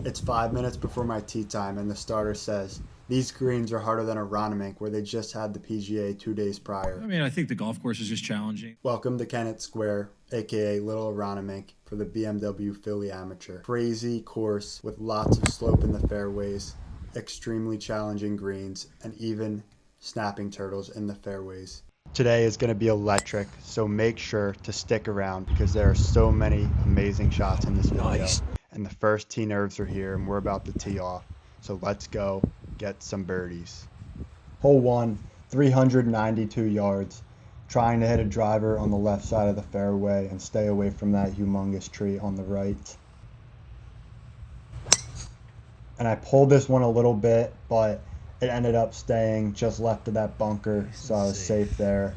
It's 5 minutes before my tee time, and the starter says, "These greens are harder than Aronimink, where they just had the PGA 2 days prior." I mean, I think the golf course is just challenging. Welcome to Kennet Square, aka Little Aronimink, for the BMW Philly Amateur. Crazy course with lots of slope in the fairways, extremely challenging greens, and even snapping turtles in the fairways. Today is going to be electric, so make sure to stick around because there are so many amazing shots in this video. Nice. And the first tee nerves are here, and we're about to tee off. So let's go get some birdies. Hole 1, 392 yards. Trying to hit a driver on the left side of the fairway and stay away from that humongous tree on the right. And I pulled this one a little bit, but it ended up staying just left of that bunker, so I was safe there.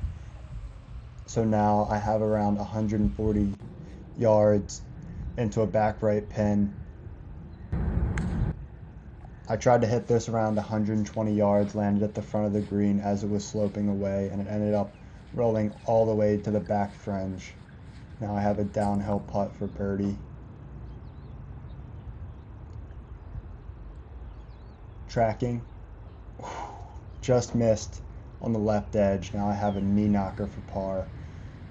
So now I have around 140 yards into a back right pin. I tried to hit this around 120 yards, landed at the front of the green as it was sloping away, and it ended up rolling all the way to the back fringe. Now I have a downhill putt for birdie. Tracking. Just missed on the left edge. Now I have a knee knocker for par.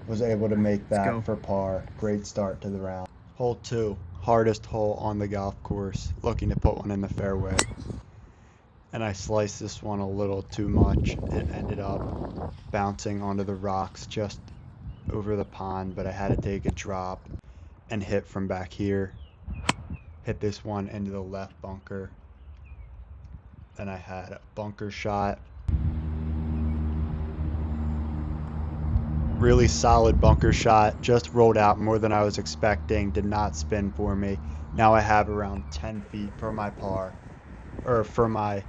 Was able to make that for par. Great start to the round. Hole 2, hardest hole on the golf course, looking to put one in the fairway. And I sliced this one a little too much. It ended up bouncing onto the rocks just over the pond, but I had to take a drop and hit from back here. Hit this one into the left bunker. Then I had a bunker shot. Really solid bunker shot, just rolled out more than I was expecting, did not spin for me. Now I have around 10 feet for my par, or for my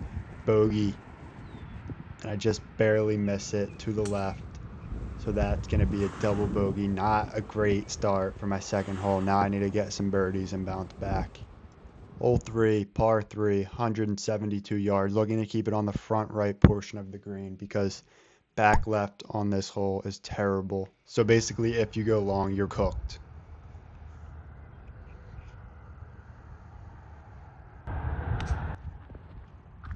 bogey, and I just barely miss it to the left. So that's going to be a double bogey. Not a great start for my second hole. Now I need to get some birdies and bounce back. Hole 3, par 3, 172 yards, looking to keep it on the front right portion of the green because back left on this hole is terrible. So basically, if you go long, you're cooked.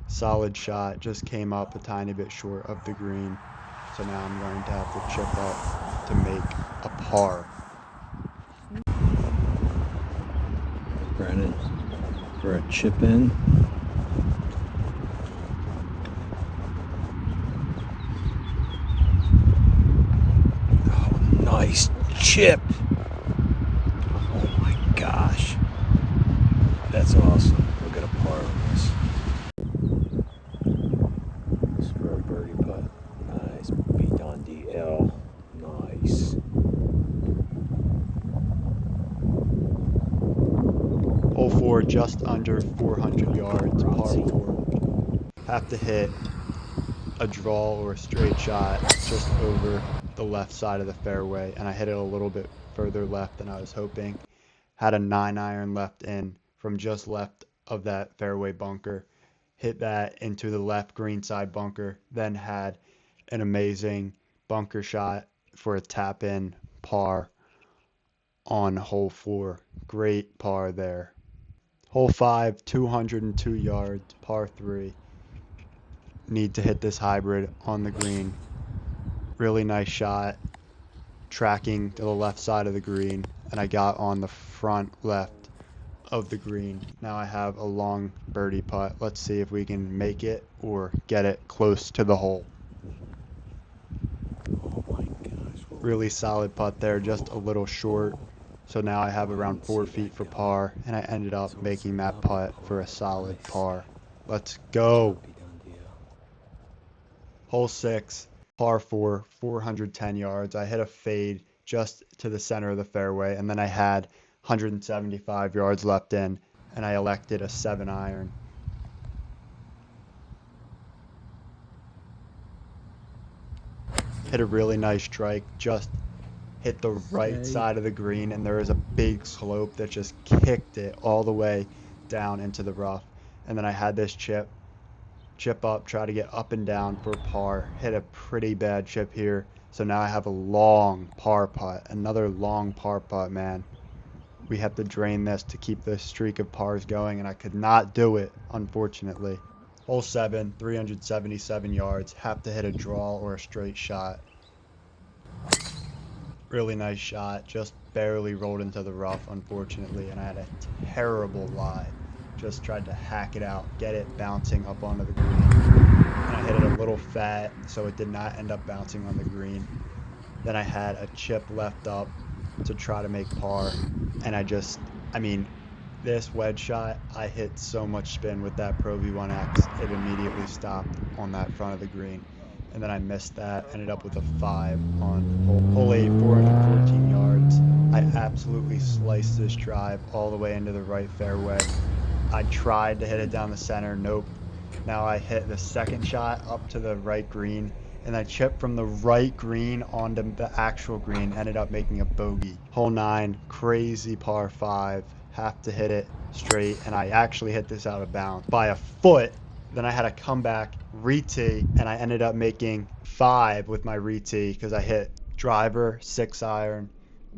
Solid shot, just came up a tiny bit short of the green. So now I'm going to have to chip up to make a par. Brandon for a chip in. Nice chip. Oh my gosh. That's awesome. We'll get a par on this. For a birdie putt. Nice. Beat on DL. Nice. Hole 4, just under 400 yards, par 4. Have to hit a draw or a straight shot just over the left side of the fairway, and I hit it a little bit further left than I was hoping. Had a 9-iron left in from just left of that fairway bunker. Hit that into the left green side bunker, then had an amazing bunker shot for a tap in par on hole 4. Great par there. Hole 5, 202 yards, par 3. Need to hit this hybrid on the green. Really nice shot, tracking to the left side of the green, and I got on the front left of the green. Now I have a long birdie putt. Let's see if we can make it or get it close to the hole. Oh my gosh. Really solid putt there, just a little short. So now I have around 4 feet for par, and I ended up making that putt for a solid par. Let's go. Hole 6. Par 4, 410 yards. I hit a fade just to the center of the fairway, and then I had 175 yards left in, and I elected a 7-iron. Hit a really nice strike, just hit the right side of the green, and there was a big slope that just kicked it all the way down into the rough. And then I had this chip up, try to get up and down for par. Hit a pretty bad chip here. So now I have a long par putt. Another long par putt, man. We have to drain this to keep the streak of pars going, and I could not do it, unfortunately. Hole 7, 377 yards. Have to hit a draw or a straight shot. Really nice shot. Just barely rolled into the rough, unfortunately, and I had a terrible lie. Just tried to hack it out, get it bouncing up onto the green. And I hit it a little fat, so it did not end up bouncing on the green. Then I had a chip left up to try to make par, and I mean, this wedge shot, I hit so much spin with that Pro V1X, it immediately stopped on that front of the green. And then I missed that, ended up with a 5 on hole 8, 414 yards. I absolutely sliced this drive all the way into the right fairway. I tried to hit it down the center, nope. Now I hit the second shot up to the right green, and I chipped from the right green onto the actual green, ended up making a bogey. Hole 9, crazy par 5, have to hit it straight, and I actually hit this out of bounds by a foot. Then I had a comeback re-tee, and I ended up making 5 with my re-tee because I hit driver, 6-iron,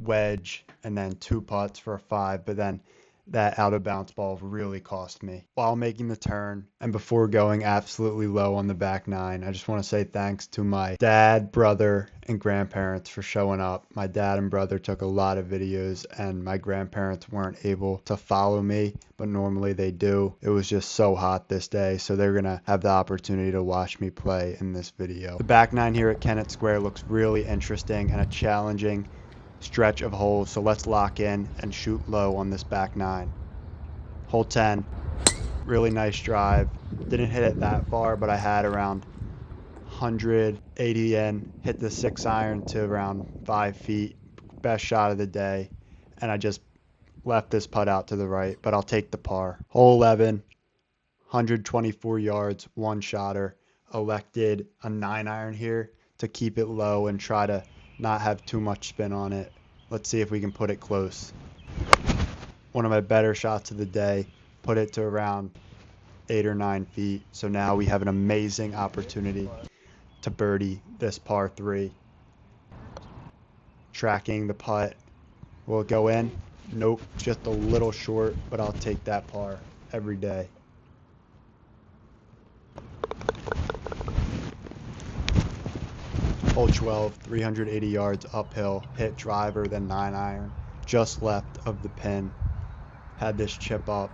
wedge, and then 2 putts for a 5, but then that out of bounds ball really cost me. While making the turn and before going absolutely low on the back 9, I just want to say thanks to my dad, brother, and grandparents for showing up. My dad and brother took a lot of videos, and my grandparents weren't able to follow me, but normally they do. It was just so hot this day, so they're gonna have the opportunity to watch me play in this video. The back 9 here at Kennet Square looks really interesting and a challenging stretch of holes, so let's lock in and shoot low on this back 9. Hole 10, really nice drive. Didn't hit it that far, but I had around 180 in, hit the 6-iron to around 5 feet, best shot of the day, and I just left this putt out to the right, but I'll take the par. Hole 11, 124 yards, 1-shotter, elected a 9-iron here to keep it low and try to not have too much spin on it. Let's see if we can put it close. One of my better shots of the day, put it to around 8 or 9 feet. So now we have an amazing opportunity to birdie this par 3. Tracking the putt. Will it go in? Nope, just a little short, but I'll take that par every day. Hole 12, 380 yards uphill, hit driver, then 9-iron, just left of the pin. Had this chip up.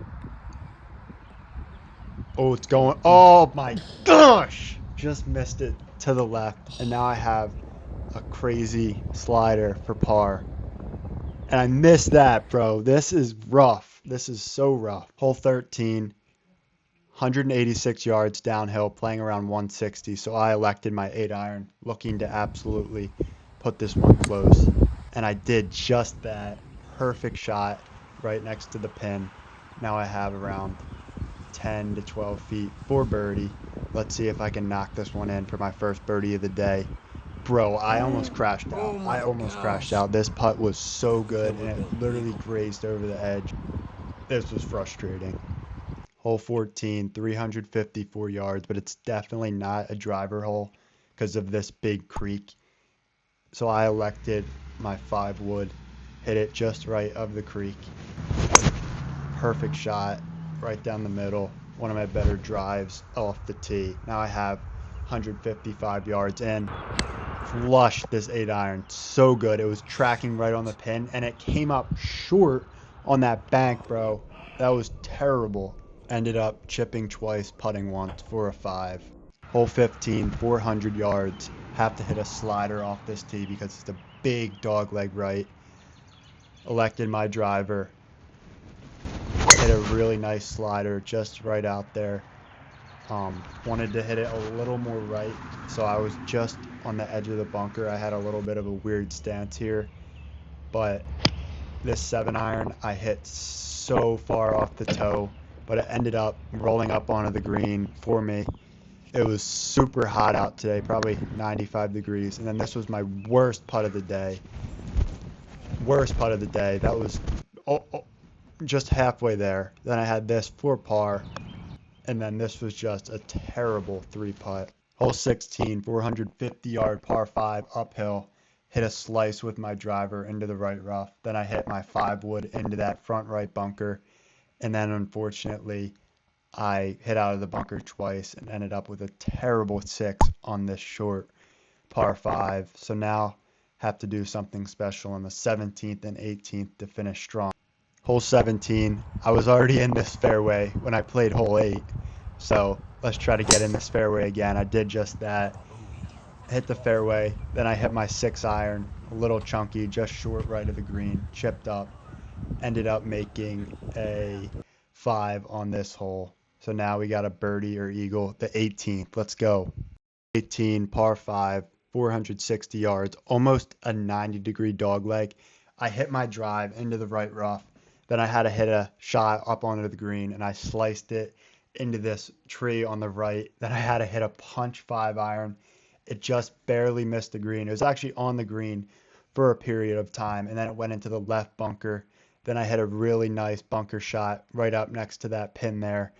Oh, it's going, oh my gosh! Just missed it to the left, and now I have a crazy slider for par. And I missed that, bro. This is rough. This is so rough. Hole 13. 186 yards downhill, playing around 160, so I elected my 8-iron, looking to absolutely put this one close. And I did just that. Perfect shot right next to the pin. Now I have around 10 to 12 feet for birdie. Let's see if I can knock this one in for my first birdie of the day. Bro, I almost crashed out. I almost crashed out. This putt was so good, and it literally grazed over the edge. This was frustrating. Hole 14, 354 yards, but it's definitely not a driver hole because of this big creek. So I elected my 5-wood, hit it just right of the creek. Perfect shot, right down the middle. One of my better drives off the tee. Now I have 155 yards in. Flushed this 8-iron, so good. It was tracking right on the pin, and it came up short on that bank, bro. That was terrible. Ended up chipping twice, putting once for a 5. Hole 15, 400 yards. Have to hit a slider off this tee because it's a big dog leg right. Elected my driver. Hit a really nice slider just right out there. Wanted to hit it a little more right, so I was just on the edge of the bunker. I had a little bit of a weird stance here, but this 7-iron I hit so far off the toe, but it ended up rolling up onto the green for me. It was super hot out today, probably 95 degrees, and then this was my worst putt of the day. Worst putt of the day. That was just halfway there. Then I had this for par, and then this was just a terrible 3-putt. Hole 16, 450-yard par 5 uphill. hit a slice with my driver into the right rough. Then I hit my 5-wood into that front right bunker. And then unfortunately, I hit out of the bunker twice and ended up with a terrible 6 on this short par 5. So now have to do something special on the 17th and 18th to finish strong. Hole 17, I was already in this fairway when I played hole 8. So let's try to get in this fairway again. I did just that. Hit the fairway, then I hit my 6-iron, a little chunky, just short right of the green, chipped up, ended up making a 5 on this hole. So now we got a birdie or eagle, the 18th. Let's go. 18, par 5, 460 yards, almost a 90-degree dog leg. I hit my drive into the right rough. Then I had to hit a shot up onto the green, and I sliced it into this tree on the right. Then I had to hit a punch 5-iron. It just barely missed the green. It was actually on the green for a period of time, and then it went into the left bunker. Then I hit a really nice bunker shot right up next to that pin there,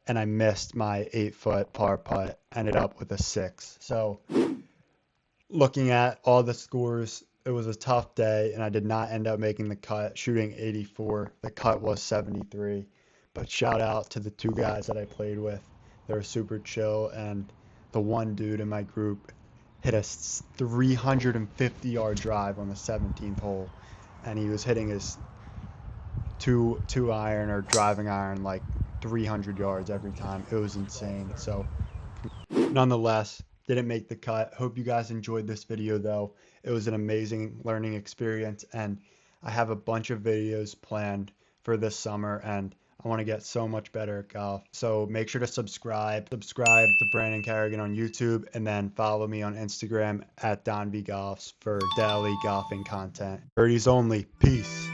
and I missed my 8-foot par putt. Ended up with a 6. So looking at all the scores, it was a tough day, and I did not end up making the cut, shooting 84. The cut was 73. But shout out to the 2 guys that I played with. They were super chill, and the one dude in my group hit a 350-yard drive on the 17th hole, and he was hitting his two iron or driving iron like 300 yards every time. It was insane. So nonetheless, didn't make the cut. Hope you guys enjoyed this video though. It was an amazing learning experience, and I have a bunch of videos planned for this summer, and I want to get so much better at golf. So make sure to subscribe to Brandon Carrigan on YouTube, and then follow me on Instagram at DonVGolfs for daily golfing content. Birdies only. Peace.